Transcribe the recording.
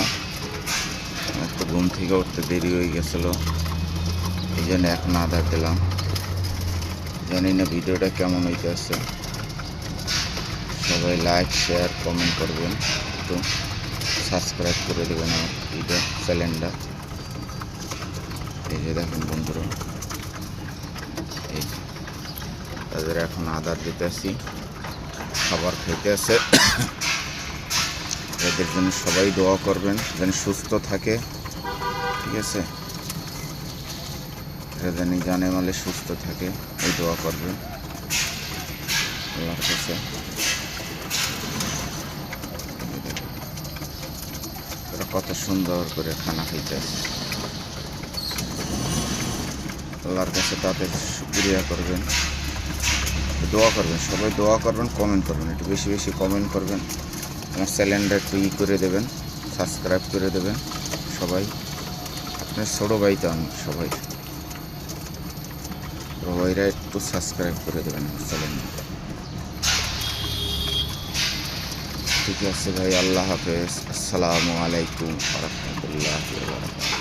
অবস্থা। একটু ঘুম থেকে উঠতে দেরি হয়ে গেছিলো, এই জন্য এখন আধার দিলাম। জানি না ভিডিওটা কেমন হইতেছে। সবাই লাইক শেয়ার কমেন্ট করবেন, একটু সাবস্ক্রাইব করে দেবেন আমার ভিডিও চ্যানেলটা। এই যে দেখেন বন্ধুরা, এই তাদের এখন আধার দিতে আসি, খাবার খাইতে আসে। এদের জন্য সবাই দোয়া করবেন যেন সুস্থ থাকে, ঠিক আছে? এরা যেন জানে মালে সুস্থ থাকে, এই দোয়া করবেন আল্লাহর কাছে। এরা কত সুন্দর করে খানা খাইতে আসে। আল্লাহর কাছে তাদের শুকরিয়া করবেন, দোয়া করবেন, সবাই দোয়া করবেন, কমেন্ট করবেন, একটু বেশি বেশি কমেন্ট করবেন। আমার চ্যানেলটা একটু করে দেবেন, সাবস্ক্রাইব করে দেবেন সবাই। আপনার ছোটো ভাই তো আমি, সবাইরা একটু সাবস্ক্রাইব করে দেবেন আমার চ্যানেলটা। ঠিক আছে ভাই, আল্লাহ হাফেজ, আসসালামু আলাইকুম ওয়া রাহমাতুল্লাহি ওয়া বারাকাতুহু।